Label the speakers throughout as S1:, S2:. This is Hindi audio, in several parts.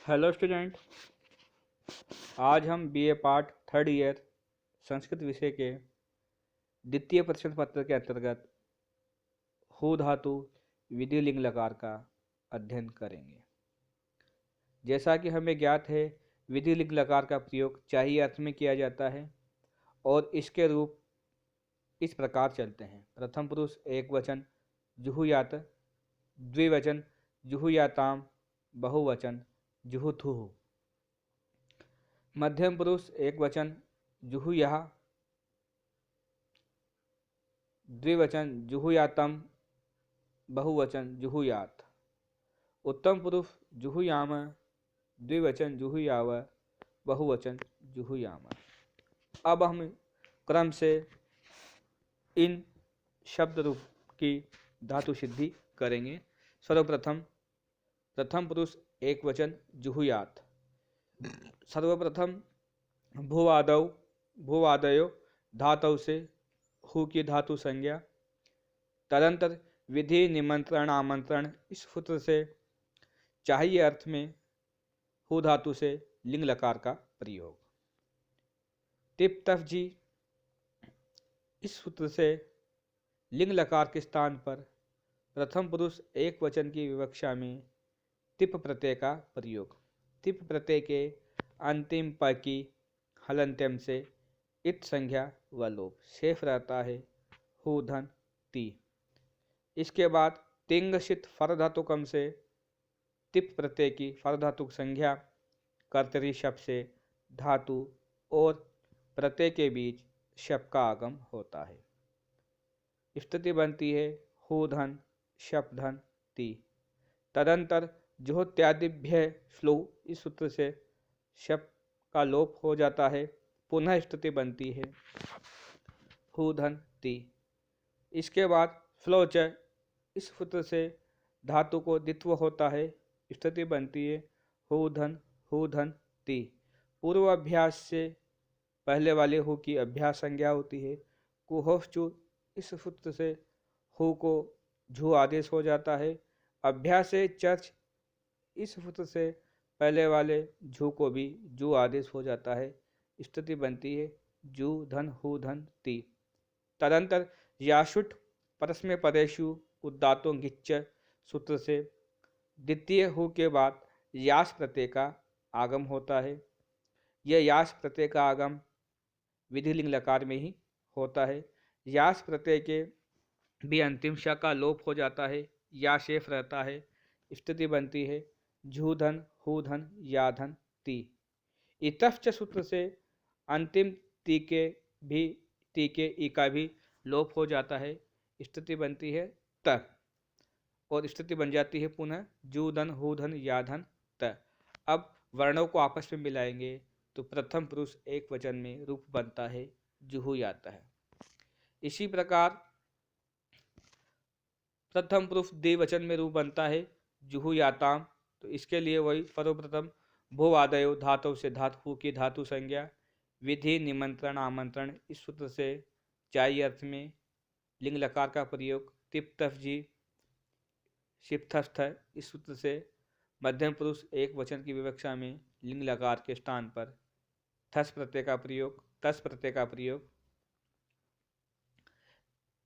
S1: Hello student. आज हम BA part third year Sanskrit विषय के द्वितीय प्रश्न पत्र के अंतर्गत हु धातु विधि लिंग लकार का अध्ययन करेंगे। जैसा कि हमें ज्ञात है, विधि लिंग लकार का प्रयोग चाहिए अर्थ में किया जाता है और इसके रूप इस प्रकार चलते हैं। प्रथम पुरुष एक वचन जुहुयात, द्विवचन जुहुयाताम, बहुवचन जुहुथुः। मध्यम पुरुष एक वचन जुहुयाः, द्विवचन जुहुयातम, बहुवचन जुहुयात। उत्तम पुरुष जुहुयाम, द्विवचन जुहुयाव, बहुवचन जुहुयाम। अब हम क्रम से इन शब्द रूप की धातु सिद्धि करेंगे। सर्वप्रथम प्रथम पुरुष एक वचन जुहुयात। सर्वप्रथम भूवादौ भूवादयो धातु से हु की धातु संज्ञा। तदंतर विधि निमंत्रण आमंत्रण इस सूत्र से चाहिए अर्थ में हु धातु से लिंग लकार का प्रयोग। टिप तफ जी इस सूत्र से लिंग लकार के स्थान पर प्रथम पुरुष एक वचन की विवक्षा में तिप प्रत्यय का प्रयोग। तिप प्रत्यय के अंतिम प की हलंत्यम से इत संज्ञा व लोप शेष रहता है हु धन ती। इसके बाद तिंगशित फर धातुकम से तिप प्रत्यय की फर धातुक संज्ञा कर्तरी शब्द से धातु और प्रत्यय के बीच शब्द का आगम होता है। स्थिति बनती है हु धन शप धन ती। तदंतर जुहोत्यादिभ्य श्लू इस सूत्र से शब्द का लोप हो जाता है। पुनः स्थिति बनती है हु धन ती। इसके बाद फ्लोच इस सूत्र से धातु को द्वित्व होता है। स्थिति बनती है हु धन ती। पूर्व अभ्यास से पहले वाले हु की अभ्यास संज्ञा होती है। कुहोश्चु इस सूत्र से हु को झू आदेश हो जाता है। अभ्यास से चर्च इस सूत्र से पहले वाले झू को भी जू आदेश हो जाता है। स्थिति बनती है जू धन हु धन ती। तदंतर याशुट परस्मै पदेशु उदातों गिच्च सूत्र से द्वितीय हु के बाद यास प्रत्यय का आगम होता है। यह यास प्रत्यय का आगम विधि लिंग लकार में ही होता है। यास प्रत्यय के भी अंतिम श का लोप हो जाता है, या शेष रहता है। स्थिति बनती है झू धन हु धन या धन ती। इतश्च सूत्र से अंतिम ती के ई का भी लोप हो जाता है। स्थिति बनती है त और स्थिति बन जाती है पुनः जू धन हु धन या धन त। अब वर्णों को आपस में मिलाएंगे तो प्रथम पुरुष एक वचन में रूप बनता है जुहुयात है। इसी प्रकार प्रथम पुरुष द्विवचन में रूप बनता है जुहुयाताम। तो इसके लिए वही सर्वप्रथम भूवादयो धातु से धातु की धातु संज्ञा। विधि निमंत्रण आमंत्रण इस सूत्र से चाहिए अर्थ में लिंग लकार का प्रयोग। तिप तफ जी शिप्थस्थ इस सूत्र से मध्यम पुरुष एक वचन की विवक्षा में लिंग लकार के स्थान पर थस प्रत्यय का प्रयोग। तस प्रत्यय का प्रयोग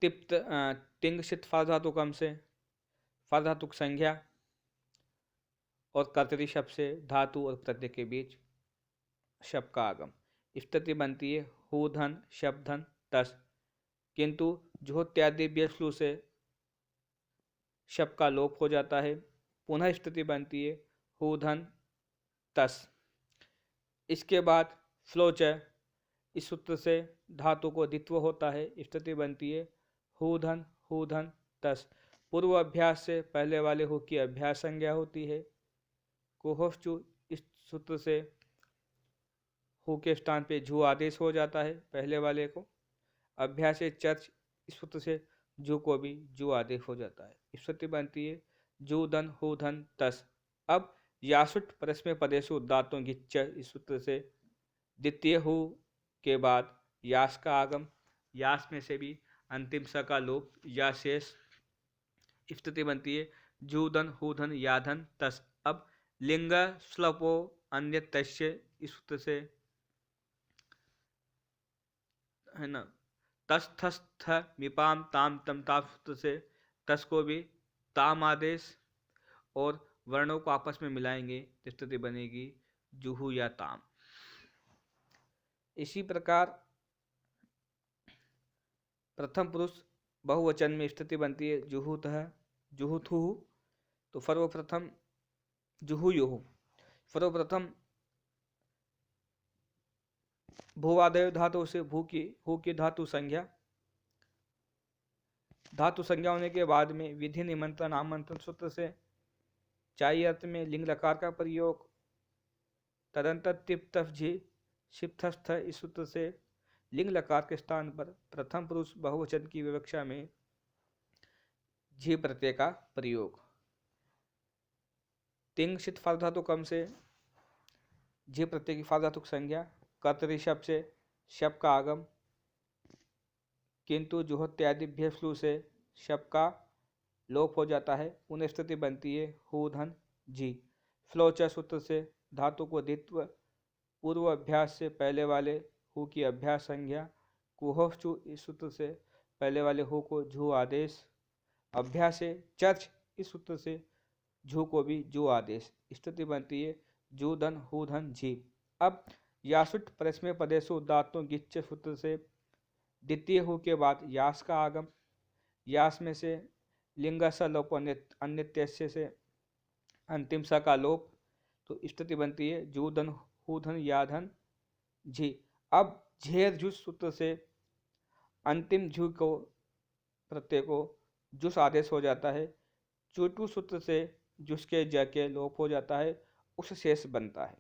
S1: तिप्त तिंगशित फर धातुकम से फर धातुक संज्ञा और कर्तरी शब्द से धातु और प्रत्यय के बीच शब्द का आगम। स्थिति बनती है हु धन शब्द धन तस। किंतु जुहोत्यादि श्लू से शब्द का लोप हो जाता है। पुनः स्थिति बनती है हु धन तस। इसके बाद फ्लोच इस सूत्र से धातु को द्वित्व होता है। स्थिति बनती है हु धन तस। पूर्व अभ्यास से पहले वाले हु की अभ्यास संज्ञा होती है। कुहोश्चु इस सूत्र से हु के स्थान पे झू आदेश हो जाता है पहले वाले को। अभ्यास से चर्च इस सूत्र से जू को भी जू आदेश हो जाता है। स्थिति बनती है जू धन हु धन तस। अब यासुट परस्मै पदेशु उदातों गिच्च इस सूत्र से द्वितीय हु के बाद यास का आगम। यास में से भी अंतिम स का लोप या शेष। स्थिति बनती है जू धन हु धन या धन तस। अब लिंग श्लपो अन्यतस्य इस सूत्र से, है ना, तस थस थ मिपाम ताम तम ताप सूत्र से तस को भी ताम आदेश और वर्णों को आपस में मिलाएंगे तो स्थिति बनेगी जुहू या ताम। इसी प्रकार प्रथम पुरुष बहुवचन में स्थिति बनती है जुहूतः जुहूथु, तो सर्वप्रथम जुहूयुः, सर्वप्रथम भूवादय धातु से भू की धातु संज्ञा, धातु संज्ञा होने के बाद में विधि निमंत्रण आमंत्रण सूत्र से चाई अर्थ में लिंग लकार का प्रयोग, तदंतर तिप्तफ झी शिप्तस्थ इस सूत्र से लिंग लकार के स्थान पर प्रथम पुरुष बहुवचन की विवक्षा में झी प्रत्यय का प्रयोग। तिंग शित फाल धातु कम से झी प्रत्यय की फाल धातुक संज्ञा, कर्तरी शब्द से शब्द का आगम, किंतु जुहोत्यादिभ्य फ्लू से शब्द का लोप हो जाता है, पुनः स्थिति बनती है हु धन जी। फ्लोच सूत्र से धातु को द्वित्व पूर्व अभ्यास से पहले वाले हु की अभ्यास संज्ञा, कुहोचु इस सूत्र से पहले वाले हु को झू आदेश, अभ्यास से चर्च इस सूत्र से झू को भी जू आदेश, स्थिति बनती है जू धन हु धन झी। अब यासुट परस्मय पदेशु दातों गिच्छ सूत्र से द्वितीय हु के बाद यास का आगम, यास में से लिंग स लोप अन्य से अंतिम स का लोप, तो स्थिति बनती है जू धन हु धन या धन झी। अब झेर झुस सूत्र से अंतिम झू को प्रत्यय को जुस आदेश हो जाता है, चूटू सूत्र से जुस के ज के लोप हो जाता है, उस शेष बनता है।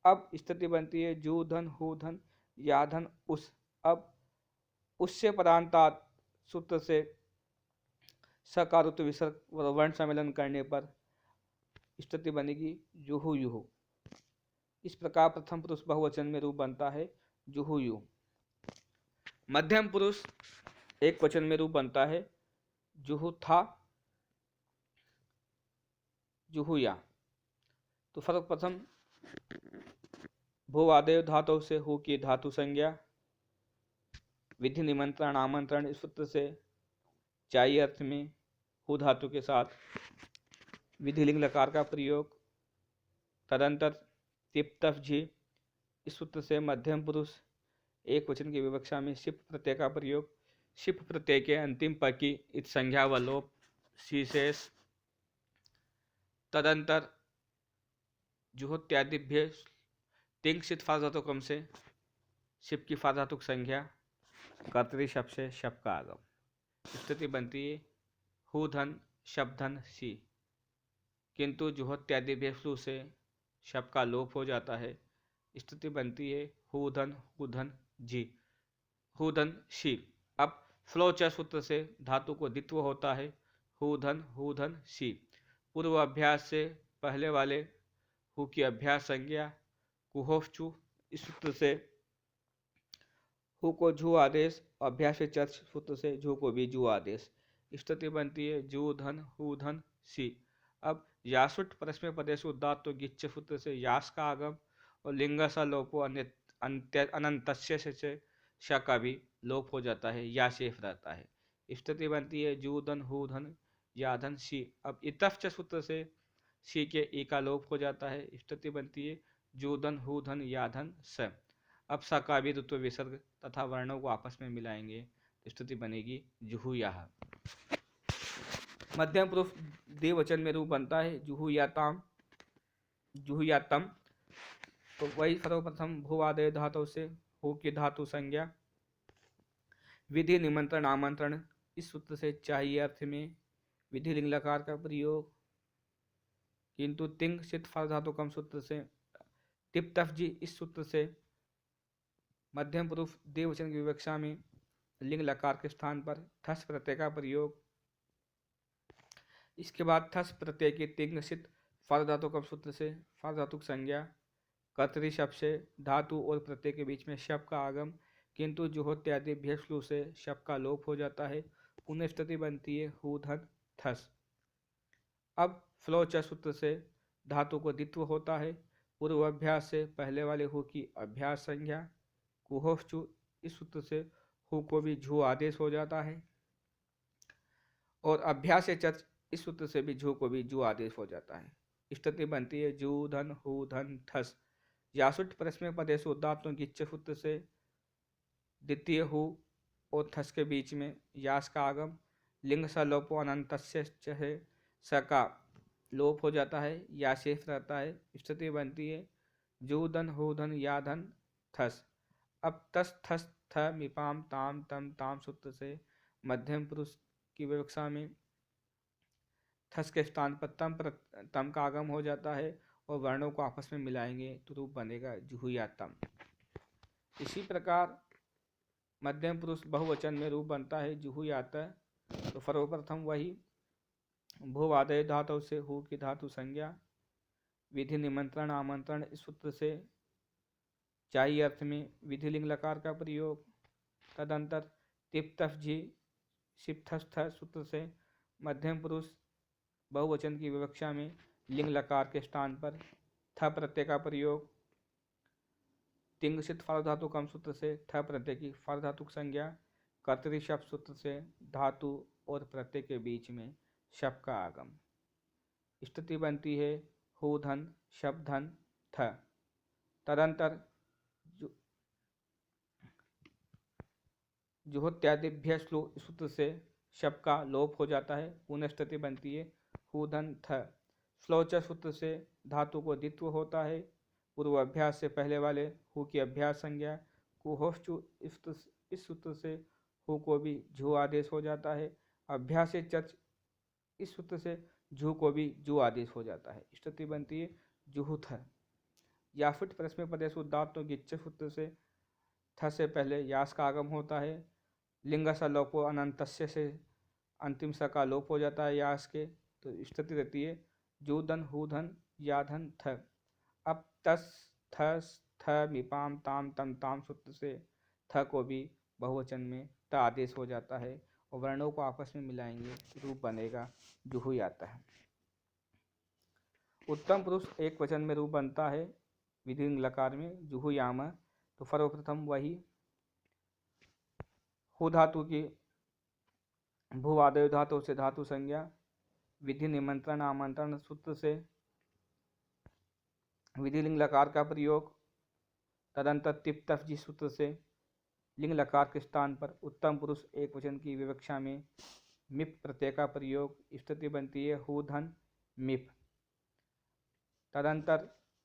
S1: अब स्थिति बनती है जू धन हु धन या धन उस। अब उससे पदांतात सूत्र से सकारुत विसर्ग वर्ण सम्मेलन करने पर स्थिति बनेगी जुहू युहू। इस प्रकार प्रथम पुरुष बहुवचन में रूप बनता है जुहू यु। मध्यम पुरुष एक वचन में रूप बनता है जुहू था जुहू या। तो सर्वप्रथम भूवादेव धातु से हु की धातु संज्ञा, विधि निमंत्रण आमंत्रण इस सूत्र से चाई अर्थ में हु धातु के साथ विधि लिंग लकार का प्रयोग, तदंतर तिप्तफ झी इस सूत्र से मध्यम पुरुष एक वचन की विवक्षा में शिप प्रत्यय का प्रयोग, शिप प्रत्यय के अंतिम पद की इत संज्ञा व लोप शेष, तदंतर जुहोत्यादिभ्य तिंग शित फाल धातुकम से शिप की फाल धातुक संज्ञा, कर्तरी शब्द से शब्द का आगम, स्थिति बनती है हु धन शब्दन सी, किंतु जुहोत्यादिभ्य फ्लू से शब्द का लोप हो जाता है, स्थिति बनती है हु धन जी हु धन शी। अब फ्लोच सूत्र से धातु को द्वित्व होता है हु धन शी, पूर्व अभ्यास से पहले वाले हु की अभ्यास संज्ञा, कुहोचु इस सूत्र से हु को झू आदेश, अभ्यास से चर्च सूत्र से झू को भी जू आदेश, स्थिति बनती है जू धन हु धन सी। अब यासुट परस्मय पदेशु दातु गिच्छ सूत्र से यास का आगम और लिंग सा लोपो अनंतस्य से श का भी लोप हो जाता है, या शेष रहता है, स्थिति बनती है जू धन हु धन या धन सी। अब इतफ सूत्र से सी के ई का लोप हो जाता है, स्थिति बनती है जू धन हु धन या धन स। अब स का भी ऋत्व विसर्ग तथा वर्णों को आपस में मिलाएंगे, स्थिति बनेगी जुहू याह। मध्यम पुरुष द्विवचन में रूप बनता है जुहू या तम। तो वही सर्वप्रथम भूवादय धातु से हु की धातु संज्ञा, विधि निमंत्रण आमंत्रण इस सूत्र से चाहिए अर्थ में विधि लिंग लकार का प्रयोग, किंतु तिंग सित फाल धातु कम सूत्र से टिप तफ जी इस सूत्र से मध्यम पुरुष द्विवचन की विवक्षा में लिंग लकार के स्थान पर थस प्रत्यय का प्रयोग। इसके बाद थस प्रत्यय की तिंग सित फाल धातु कम सूत्र से फाल धातुक संज्ञा, कर्तरी शब्द से धातु और प्रत्यय के बीच में शब्द का आगम, किंतु जुहोत्यादि भेषलु से शब्द का लोप हो जाता है, पुनः स्थिति बनती है हु धन थस। अब फ्लोच सूत्र से धातु को द्वित्व होता है। पूर्व अभ्यास से पहले वाले हु की अभ्यास संज्ञा कुहोचु, इस सूत्र से हु को भी झू आदेश हो जाता है। और अभ्यास से चच, इस सूत्र से भी झू को भी जू आदेश हो जाता है। स्थिति बनती है जू धन हु धन ठस। यासुट प्रश्न पदेश उदात्तों की इच्छ सूत्र से द्वितीय हु और थस के बीच में यास का आगम। लिंग स लोपो अनंतस्य च है, स का लोप हो जाता है, या शेष रहता है। स्थिति बनती है जू धन हु धन या धन थस। अब तस थस थ मिपाम ताम तम ताम सूत्र से मध्यम पुरुष की विवक्षा में थस के स्थान पर तम का आगम हो जाता है और वर्णों को आपस में मिलाएंगे तो रूप बनेगा जुहुया तम। इसी प्रकार मध्यम पुरुष बहुवचन में रूप बनता है जुहुयात। तो सर्वप्रथम वही भूवादय धातु से हु की धातु संज्ञा विधि निमंत्रण आमंत्रण, इस सूत्र से चाहिए अर्थ में विधि लिंग लकार का प्रयोग। तदंतर तिप तफ जी शिप्थस्थ सूत्र से मध्यम पुरुष बहुवचन की विवक्षा में लिंग लकार के स्थान पर थ प्रत्यय का प्रयोग। तिंगसित फार धातु कम सूत्र से थ प्रत्यय की फार धातु संज्ञा। कर्तरी शब्द सूत्र से धातु और प्रत्यय के बीच में शब्द का आगम। स्थिति बनती है हु धन शब्द धन थ। तदंतर जुहोत्यादिभ्य सूत्र से शब्द का लोप हो जाता है। पुनः स्थिति बनती है हु धन थ। श्लोच सूत्र से धातु को द्वित्व होता है। पूर्व अभ्यास से पहले वाले हु की अभ्यास संज्ञा कुहोश्चु, इस सूत्र से हु को भी झू आदेश हो जाता है। अभ्यास से चच, इस सूत्र से झू को भी जू आदेश हो जाता है। स्थिति बनती है जुहुथ। या फिट प्रश्न पदेश उदात्तों गिच्छ सूत्र से थ से पहले यास का आगम होता है। लिंग स लोपो अनंतस्य से अंतिम स का लोप हो जाता है यास के। तो स्थिति रहती है जूधन हुधन या धन थ। अब तस थस थ मिपाम ताम तम ताम सूत्र से थ को भी बहुवचन में त आदेश हो जाता है और वर्णों को आपस में मिलाएंगे रूप बनेगा जुहुयात है। उत्तम पुरुष एक वचन में रूप बनता है विधि लकार में जुहुयाम। तो सर्वप्रथम वही हु धातु की भूवादय धातु से धातु संज्ञा विधि निमंत्रण आमंत्रण सूत्र से विधि लिंग लकार का प्रयोग। तदंतर तिप तफ जी सूत्र से लिंग लकार के स्थान पर उत्तम पुरुष एक वचन की विवक्षा में मिप प्रत्यय का प्रयोग। स्थिति बनती है हु धन मिप। तदंतर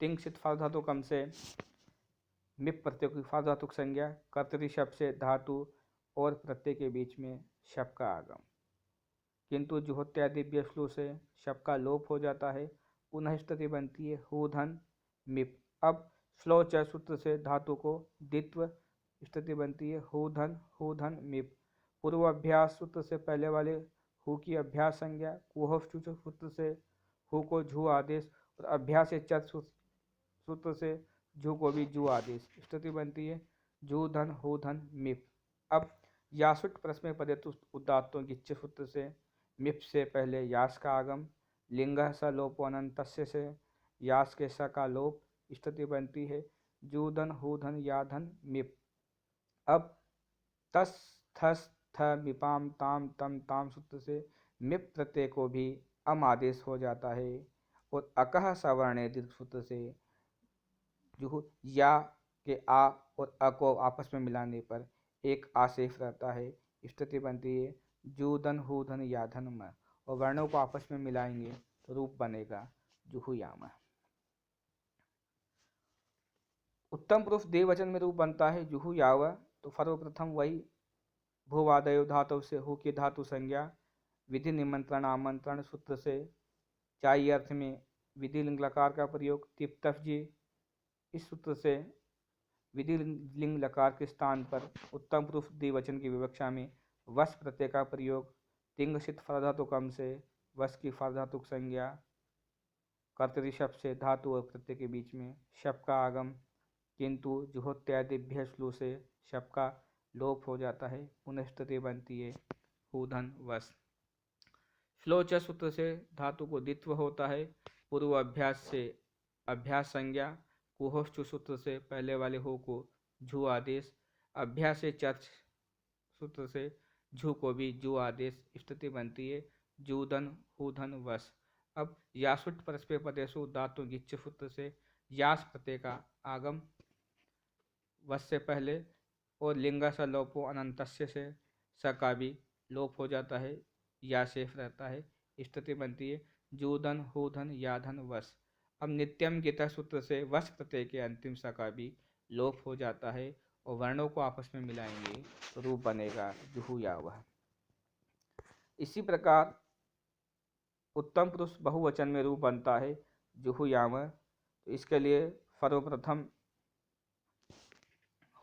S1: तिंग सित फार धातु कम से मिप प्रत्यय की फार धातु संज्ञा कर्तरी शब्द से धातु और प्रत्यय के बीच में शब्द का आगम। किंतु जुहोत्यादिभ्य श्लू से शब्द का लोप हो जाता है। पुनः स्थिति बनती है हु धन मिप। अब श्लोच सूत्र से धातु को द्वित्व, स्थिति बनती है हु धन मिप। पूर्वाभ्यास सूत्र से पहले वाले हु की अभ्यास संज्ञा कुहोचु सूत्र से हु को झू आदेश और अभ्यास से चत सूत्र से झू को भी जू आदेश। स्थिति बनती है जू धन हु धन मिप। अब यासुट प्रश्न पदेतु उदात्तों की इच्छ सूत्र से मिप से पहले यास का आगम। लिंग स लोपो अनंतस्य से यास के स का लोप। स्थिति बनती है जू धन हु धन या धन मिप। अब तस थस थ मिपाम ताम तम ताम सूत्र से मिप प्रत्यय को भी अम आदेश हो जाता है और अकह सवर्ण दीर्घ सूत्र से जुहु या के आ और अ को आपस में मिलाने पर एक आशेष रहता है। स्थिति बनती है जू धन हु धन या धन म और वर्णों को आपस में मिलाएंगे तो रूप बनेगा जुहुयाम। उत्तम पुरुष द्विवचन में रूप बनता है जुहुयाव। तो सर्वप्रथम वही भूवादय धातु से हु की धातु संज्ञा विधि निमंत्रण आमंत्रण सूत्र से चाहिए अर्थ में विधि लिंग लकार का प्रयोग। तिप तफ जी, इस सूत्र से विधि लिंग लकार के स्थान पर उत्तम पुरुष द्विवचन की विवक्षा में वस प्रत्यय का प्रयोग। तिंग सित फर्धातु कम से वस की फर्धातुक संज्ञा कर्तरी शब्द से धातु और प्रत्यय के बीच में शब्द का आगम। किंतु जुहोत्यादिभ्य श्लू से शब्द का लोप हो जाता है। पुनः स्थिति बनती है हु धन वस। श्लोच सूत्र से धातु को द्वित्व होता है। पूर्व अभ्यास से अभ्यास संज्ञा, कुहोष्ठ सूत्र से पहले वाले हो को झू आदेश, अभ्यास से चर्च सूत्र से झू को भी जू आदेश, स्थिति बनती है जूधन हूधन वस। अब यासुट परस्पर पदेशु धातु गिच्छ सूत्र से यास प्रत्यय का आगम वस से पहले और लिंगा स लोपो अनंतस्य से स का भी लोप हो जाता है, या शेष रहता है, स्थिति बनती है जूधन हूधन याधन वस। अब नित्यम गीता सूत्र से वस प्रत्यय के अंतिम स का भी लोप हो जाता है और वर्णों को आपस में मिलाएंगे तो रूप बनेगा जुहुयावह। इसी प्रकार उत्तम पुरुष बहुवचन में रूप बनता है जुहुयावह। तो इसके लिए सर्वप्रथम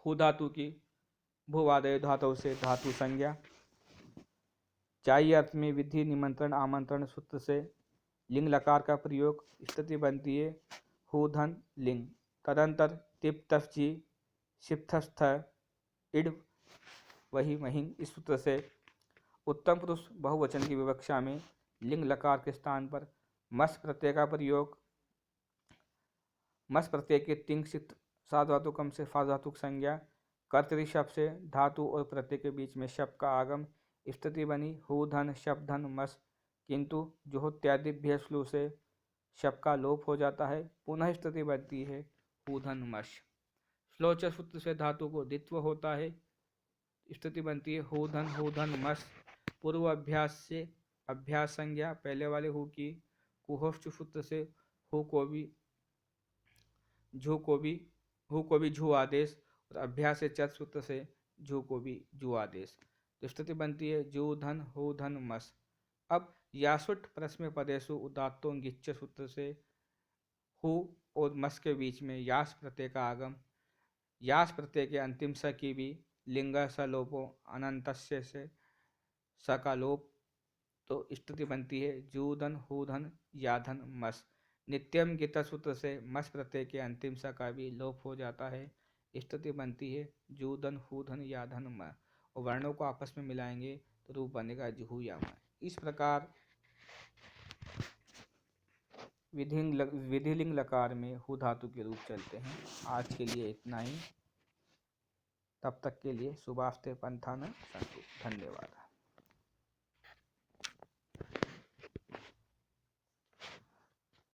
S1: हु धातु की भूवादय धातु से धातु संज्ञा, चाहिए अर्थ में विधि निमंत्रण आमंत्रण सूत्र से लिंग लकार का प्रयोग, स्थिति बनती है हु धन लिंग। तदंतर तिप तफजी शिप्थस्थ इड वही महिंग, इस सूत्र से उत्तम पुरुष बहुवचन की विवक्षा में लिंग लकार के स्थान पर मस प्रत्यय का प्रयोग, मस प्रत्यय के तिंग सित साधातुकम से फाधातुक संज्ञा, कर्तरी शब्द से धातु और प्रत्यय के बीच में शब्द का आगम, स्थिति बनी हु धन शब्द धन मस, किंतु जुहोत्यादिभ्य श्लू से शब्द का लोप हो जाता है, पुनः स्थिति बनती है हु धन मश। श्लोच सूत्र से धातु को द्वित्व होता है, स्थिति बनती है हु धन मस। पूर्व अभ्यास से अभ्यास संज्ञा पहले वाले हु की, कुहोष्ठ सूत्र से हु को भी झू को भी झू आदेश और अभ्यास से चत सूत्र से झू को भी झू आदेश, तो स्थिति बनती है जू धन हु धन मस। अब यासुट परस्मै पदेशु उदात्तों गिच्छ सूत्र से हु और मस के बीच में यास प्रत्यय का आगम, यास प्रत्यय के अंतिम स की भी लिंग स लोपो अनंतस्य से स का लोप, तो स्थिति बनती है जूधन हूधन याधन मस। नित्यम गीता सूत्र से मस प्रत्यय के अंतिम स का भी लोप हो जाता है, स्थिति बनती है जूधन हूधन याधन म, और वर्णों को आपस में मिलाएंगे तो रूप बनेगा जुहुयाम। इस प्रकार विधिलिंग लकार में हु धातु के रूप चलते हैं। आज के लिए इतना ही, तब तक के लिए शुभास्ते पंथा न संतु। धन्यवाद।